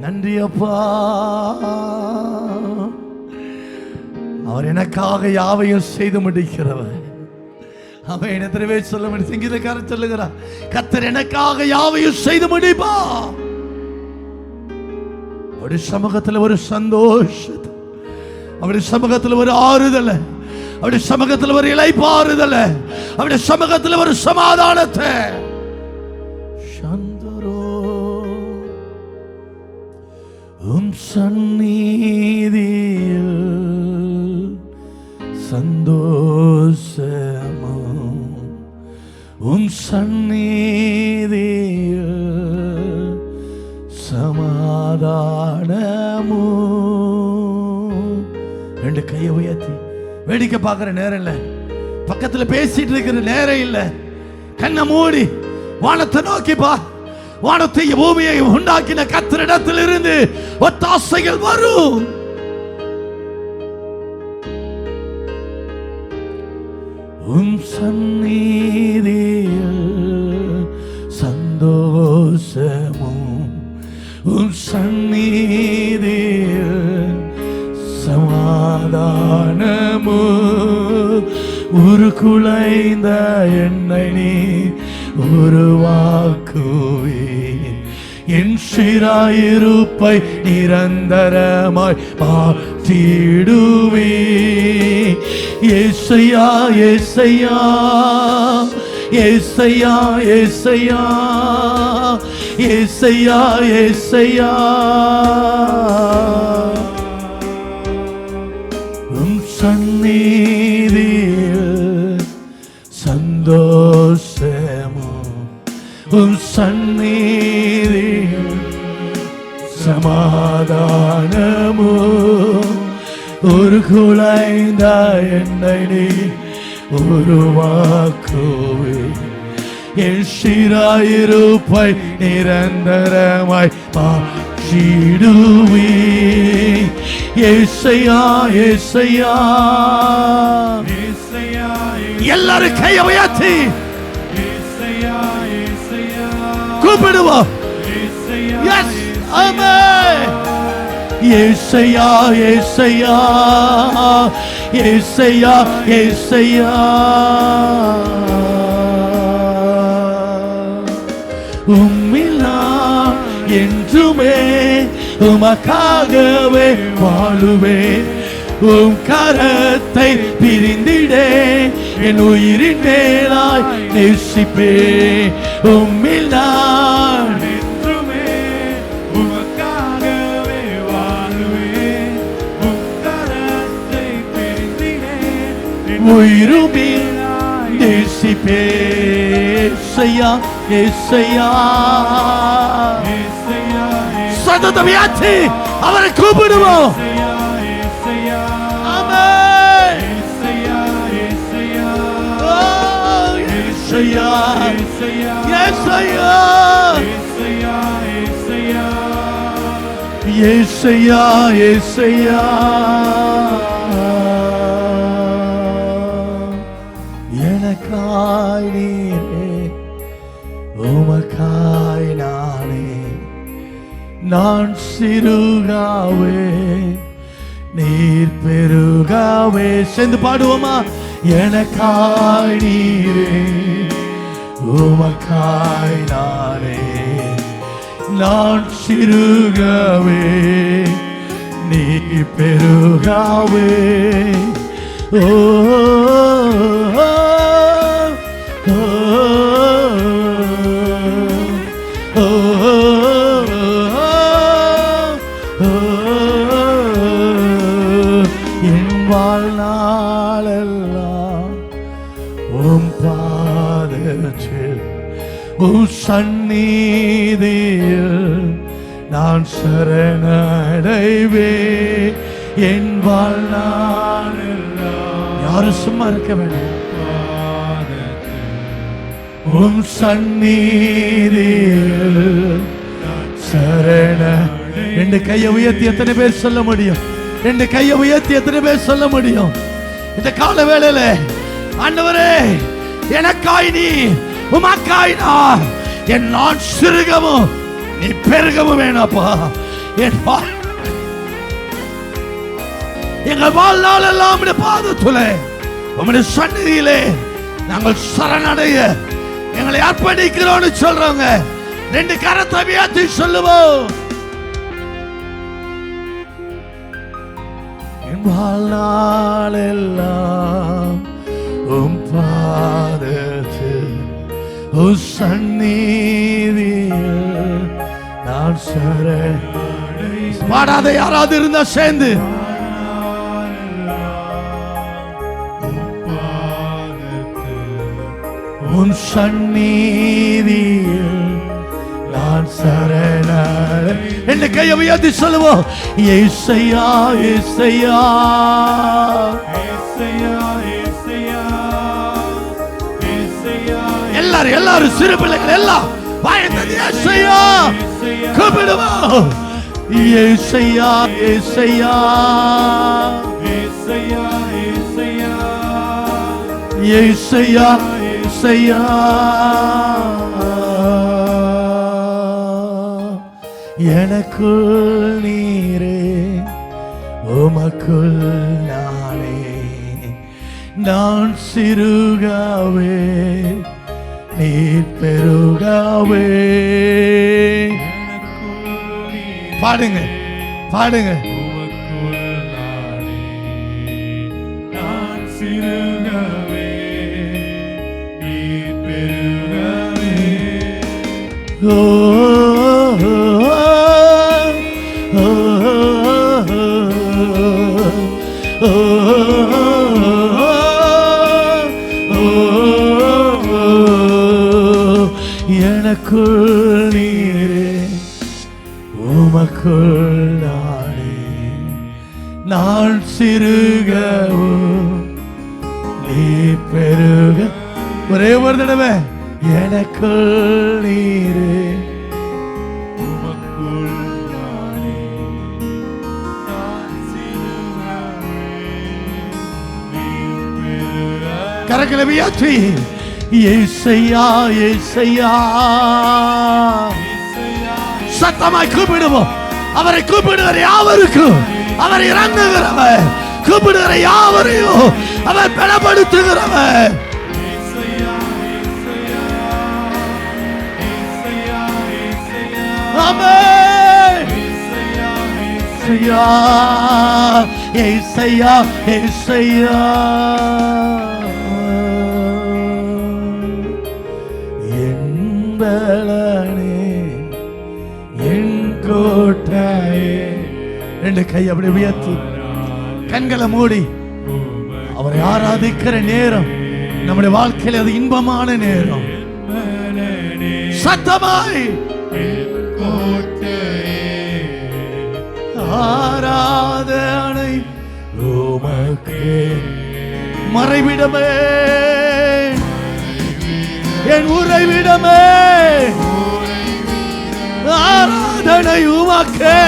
நன்றி அப்பா. அவர் எனக்காக யாவையும் செய்து முடிக்கிறவர். அவன் எத்தனை பேர் சொல்ல முடியும்? சங்கீதக்காரர் சொல்லுகிறார், கர்த்தர் எனக்காக யாவையும் செய்து முடிப்பா. அவருடைய சமூகத்தில் ஒரு சந்தோஷத்தை, அவருடைய சமூகத்தில் ஒரு ஆறுதல், அவருடைய சமூகத்தில் ஒரு இளைப்பாறுதல், அவருடைய சமூகத்தில் ஒரு சமாதானத்தை. சந்தரோ உம் சந்நிதியில் சந்தோஷமோ, உம் சந்நிதியில் சமாதானமோ. ரெண்டு கையை உயர்த்தி வேடிக்கை பார்க்கிற நேரம் இல்லை, பக்கத்துல பேசிட்டு இருக்கிற நேரம் இல்லை. கண்ணை மூடி வானத்தை நோக்கி பா. வானத்தையும் பூமியை உண்டாக்கின கர்த்தரிடத்தில் இருந்து ஒத்தாசைகள் வரும். உம் சந்நிதியில் சந்தோஷமும், உம் சந்நிதியில் சமாதானமும். உருக்குலைந்த என்னை நீ உருவாக்குவே, என் சிறாயிருப்பை நிரந்தரமாய் மாற்றிடுவே. ஏசையா ஏசையா ஏசையா ஏசையா ஏசையா ஏசையா. உம் சந்நிதியில் சந்தோஷமோ, உம் சந்நிதியில் சமாதானமோ. ஒரு குலைந்த என்னை நீ உருவாக்குவே, என் சிறாயிருப்பை நிரந்தரமாய் மாற்றிடுவே. ஏசையா ஏசையா. எல்லாரும் கையை உயர்த்தி கூப்பிடுவோம். ஏசையா ஏசையா ஏசையா ஏசையா. உம்மிலா என்றுமே உமக்காகவே வாழுவே. உம் கரத்தை பிரிந்திடே என் உயிரின் மேலாய் நேசிப்பே. உம்மில் நான் என்றுமே உமக்காகவே வாழுவே. உம் கரத்தை பிரிந்திடே என் உயிரும் மேலாய் நேசிப்பே. ஏசையா ஏசையா ஏசையா. சத்தத்தை உயர்த்தி அவரை கூப்பிடுவோம். Yesaya, Yesaya, Yesaya, Yesaya. எனக்காய் நீரே உமக்காய் நானே, நான் சிறுகாவே நீர் பெருகாவே. சேர்ந்து பாடுவோமா? எனக்காய் நீரே உமக்காய் நானே, நான் சிறுகாவே நீர் பெருகாவே. ஓ சந்நிதியில் நான் சரணடைவே. என் வாழ்நாள் யாரும் சும்மா இருக்க வேண்டாம். உம் சந்நிதியில் சரண. ரெண்டு கையை உயர்த்தி எத்தனை பேர் சொல்ல முடியும்? ரெண்டு கையை உயர்த்தி எத்தனை பேர் சொல்ல முடியும்? இந்த கால வேளையில ஆண்டவரே எனக்காய் நீ உமக்காய் நான், என் நான் சிறுகவும் நீ பெருகவும் வேணாப்பா. எங்கள் வாழ்நாள் எல்லாம் பாதத்துல உம்முடைய சந்நிதியிலே நாங்கள் சரணடைய எங்களை அர்ப்பணிக்கிறோம்னு சொல்றவங்க 2 கரத்தை உயர்த்தி சொல்லுவோம். என் வாழ்நாள் எல்லாம் உம் பாதத்தில் உம் சந்நிதியில் நான் பாடாத யாராவது இருந்தா சேர்ந்து உன் சந்நிதியில் நான் சரணடை என்ன கையை உயர்த்தி சொல்லுவோம். ஏசையா ஏசையா எல்லாரும் சிறு பிள்ளைகள் எல்லாம் வாயத்தது ஏசையா கூப்பிடுவோம். ஏசையா ஏசையா ஏசையா ஏசையா எனக்குள் நீரே உமக்குள் நானே நான் சிறுகாவே நீர் பெருகாவே. பாடுங்க பாடுங்க. நான் சிறுகாவே நீர் பெருகாவே. ஓ எனக்குள் நீரே உமக்குள் நானே நான் சிறுகவும் நீ பெருக. ஒரே ஒரு தடவை எனக்குள் நீரே உமக்குள் நானே நான் சிறுகவும் நீ பெருக. கரங்களை உயர்த்தி ஏசையா ஏசையா சத்தமாய் கூப்பிடுவோம். அவரை கூப்பிடுகிற யாவருக்கும் அவர் இறங்குகிறவர், கூப்பிடுகிற யாவரையும் அவர் பலப்படுத்துகிறவர். ஆமென். ஏசையா ஏசையா ஏசையா என் கோட்டையே. 2 கை அப்படி உயர்த்தி கண்களை மூடி அவரை ஆராதிக்கிற நேரம் நம்முடைய வாழ்க்கையில் அது இன்பமான நேரம். சத்தமாய் ஆராதனை உமக்கே மறைவிடமே என் உறைவிடமே ஆராதனை உமக்கே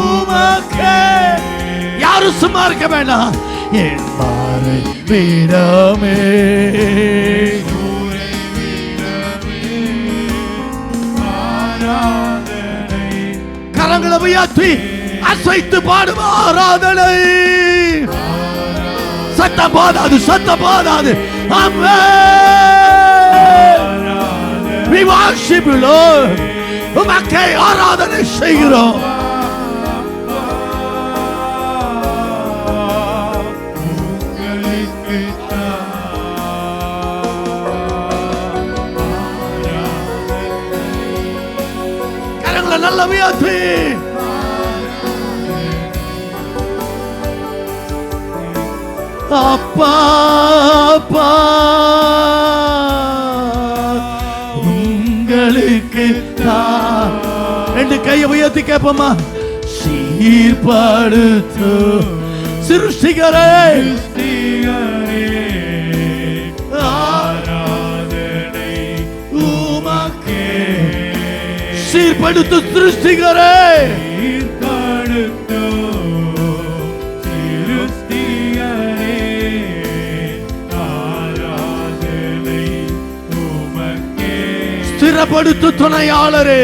உமக்கே. யாரும் சும்மா இருக்க வேண்டாம். என் மறைவிடமே கரங்களை உயர்த்தி அசைத்து பாடும் ஆராதனை. சத்தம் போதாது சத்தம் போதாது. We worship you, Lord. உமக்கே ஆராதனை செய்கிறோம். கரங்களை நல்ல உயர்த்தி அப்பா அப்பா உங்களுக்கு 2 கையை உயர்த்தி கேட்போமா. சீர்படுத்து சிருஷ்டிகரே ஆராதனை உமக்கே. சீர்படுத்து சிருஷ்டிகரே ஸ்திரப்படுத்து துணையாளரே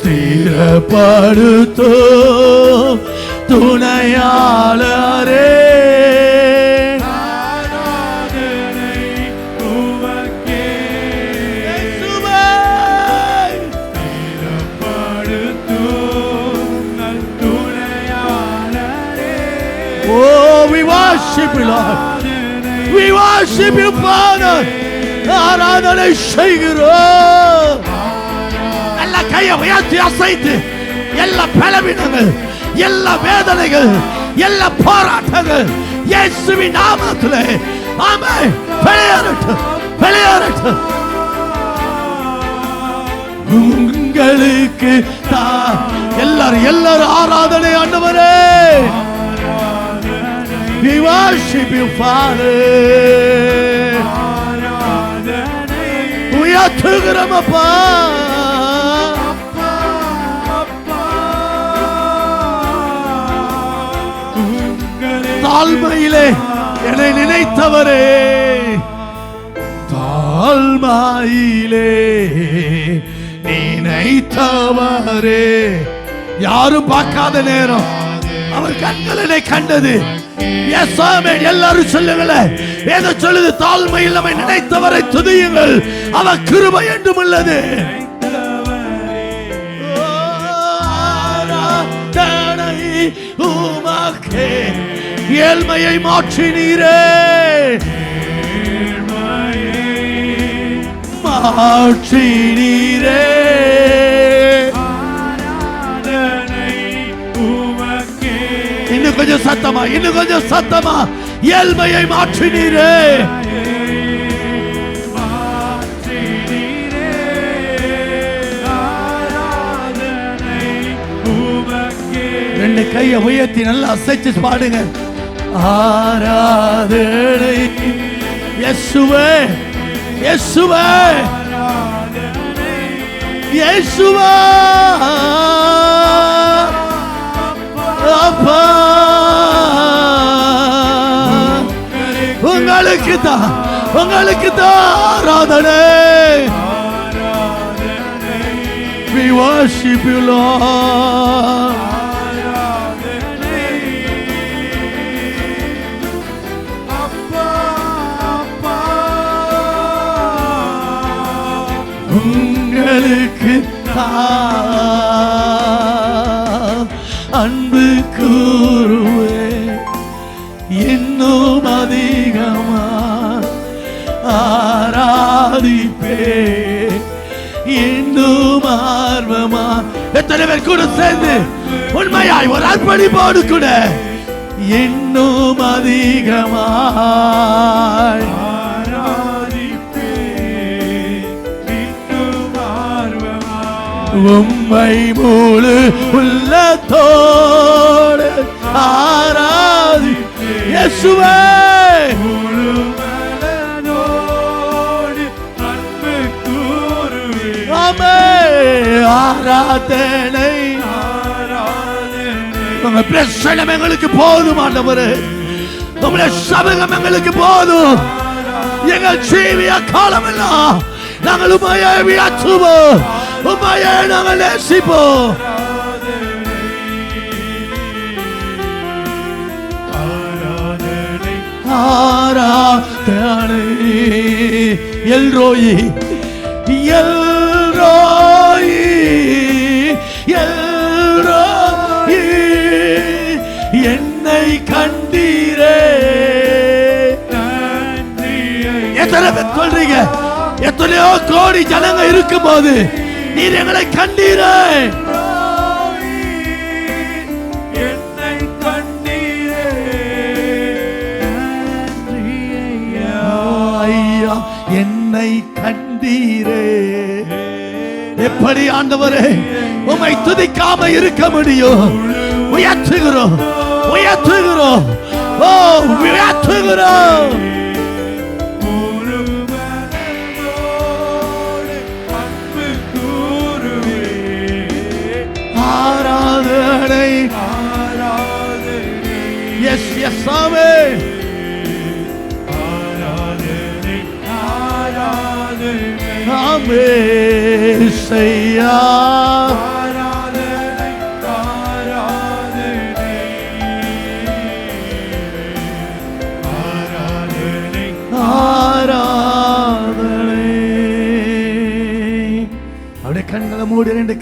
ஸ்திரப்படுத்தும் துணையாளரே Oh, we worship you, Lord. We worship you, Father. ஆராதனை செய்கிறோம். எல்லா கையை உயர்த்தி அசைத்து எல்லா பலவீனங்கள், எல்லா வேதனைகள், எல்லா போராட்டங்கள் இயேசுவின் நாமத்திலே ஆமென் வெளியேறட்டும், வெளியேறட்டும். உங்களுக்கு எல்லாரும் ஆராதனை ஆண்டவரே. We worship you, Father. உயர்த்துகிறோம் அப்பா. தாழ்மையிலே என்னை நினைத்தவரே, தாழ்மையிலே நினைத்தவரே, யாரும் பார்க்காத நேரம் அவர் கண்களை கண்டது. எல்லாரும் சொல்லுங்களேன், ஏதோ சொல்லுது, தாழ்மையில் நம்மை நினைத்தவரை துதியுங்கள், அவர் கிருபை என்றும் உள்ளது. உமக்கே ஏழ்மையை மாற்றினீரே, மாற்றினீரே. இன்னும் கொஞ்சம் சத்தமா, இன்னும் கொஞ்சம் சத்தமா. ஏழ்மையை மாற்றினீரே, ரெண்டு கையை உயர்த்தி நல்லா அசைச்சு பாடுங்க. ஆராதனை இயேசுவே, இயேசுவே, இயேசுவே அப்பா. உங்களுக்கு தான், உங்களுக்கு தான் ஆராதனை. We worship you, Lord. உங்களுக்கு தான் அன்பு கூறுவே, இன்னும் அதிகமா ஆராதிப்பே, இன்னும் ஆர்வமா. எத்தனை பேர் கூட சேர்ந்து உண்மையாய் ஒரு அர்ப்பணிப்போடு கூட இன்னும் அதிகமாய் உம்மை முழு உள்ளத்தோடு ஆராதி இயேசுவே, முழு மனதோடு அன்பு கூறுவே. ஆமென். ஆராதனை, உங்க பிரசன்னம் எங்களுக்கு போதும் ஆண்டவரே, உங்களுடைய சமூகம் எங்களுக்கு போதும். எங்கள் ஜீவிய காலமெல்லாம் நாங்கள் உம்மையே உயர்த்துவோம், உம்மையே நாங்கள் நேசிப்போம். ஆராதனை எல்ரோயி, எல்ரோயி, எல்ரோயி, என்னை கண்டீரே. எத்தனை பேர் சொல்றீங்க? எத்தனையோ கோடி ஜனங்க இருக்கும் போது நீர் எங்களை கண்டீரே, என்னை கண்டீரே. ஐயா என்னை கண்டீரே. எப்படி ஆண்டவரே உம்மை துதிக்காம இருக்க முடியும்? உயர்த்துகிறோம், உயர்த்துகிறோம், ஓ உயர்த்துகிறோம். ஆராதனை, எஸ் எஸ் ஆமே. ஆமே செய்யா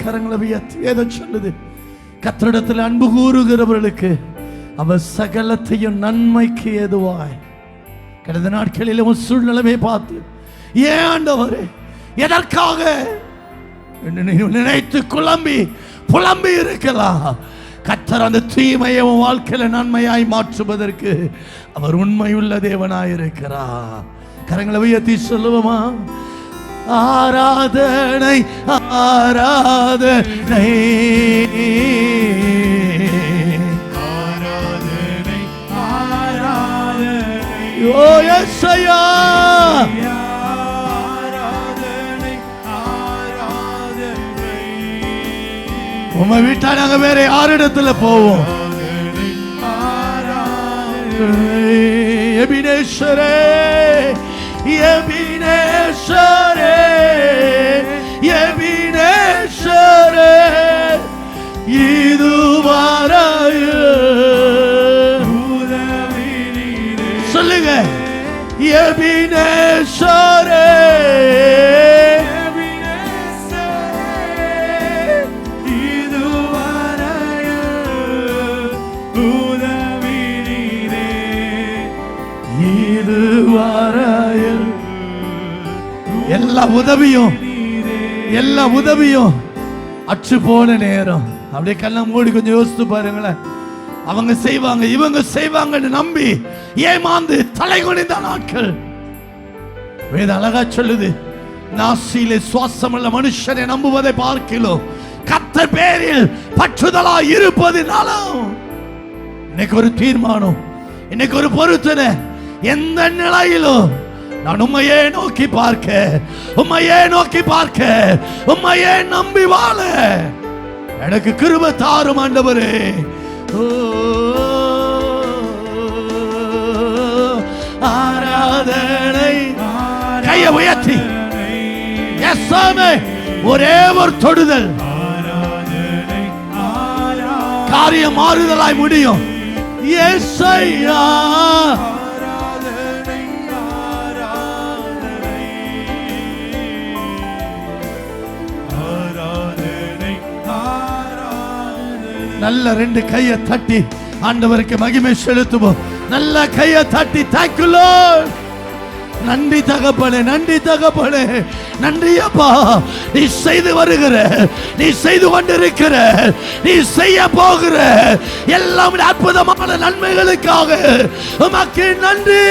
கரங்களை உயர்த்தி ஏதோ சொல்லுது, கர்த்தரிடத்தில் அன்பு கூறுகிறவர்களுக்கு அவர் சகலத்தையும் நன்மைக்கு ஏதுவாய். கடந்த நாட்களில் உன் சூழ்நிலையை பார்த்து ஏன் ஆண்டவரே எதற்காக நினைத்து புலம்பி இருக்கலாம். கர்த்தர் அந்த தீமையை உன் வாழ்க்கையில நன்மையாய் மாற்றுவதற்கு அவர் உண்மையுள்ள தேவனாயிருக்கிறார். கரங்களை உயர்த்தி சொல்லுவோமா? ஆராதனை ஆராதனை ஆராதனை ஆராதனை ஓ யெகோவா, ஆராதனை ஆராதனை. உங்க வீட்டா நாங்க வேற யாரிடத்துல போவோம்? எபினேஸ்வரே எபினேஸ்வரே எபினேஸ்வரே இதுவரை சொல்லுங்க, எபினேஸ்வரே எல்லா உதவியும் அச்சு போன நேரம். அப்படியே கண்ணை மூடி கொஞ்சம் யோசித்து பாருங்களேன். அவங்க செய்வாங்க இவங்க செய்வாங்கன்னு நம்பி ஏமாந்து தலை குனிந்த நாட்கள். வேத அழகா சொல்லுது, நாசியிலே சுவாசமுள்ள மனுஷனை நம்புவதை பார்க்கிறோம் கர்த்தர் பேரில் பற்றுதலா இருப்பதினாலும். இன்னைக்கு ஒரு தீர்மானம், இன்னைக்கு ஒரு பொருத்தனை. எந்த நிலையிலும் நான் உம்மையே நோக்கி பார்க்க, உம்மையே நோக்கி பார்க்க, உம்மையே நம்பி வாழ எனக்கு கிருபை தாரும் ஆண்டவரே. ஆராதனை கையை உயர்த்தி ஒரே ஒரு தொடுதல் காரியம் மாறுதலாய் முடியும். யெகோவா நல்ல ரெண்டு கையை தட்டி ஆண்டவருக்கு மகிமை செலுத்துவோம். நல்ல கையை தட்டி thank you Lord. நன்றி தகப்பனே, நன்றி தகப்பனே, நன்றி அப்பா. நீ செய்து வருகிற, நீ செய்து கொண்டிருக்கிற, நீ செய்ய போகிற எல்லாம் அற்புதமான நன்மைகளுக்காக உமக்கு நன்றி.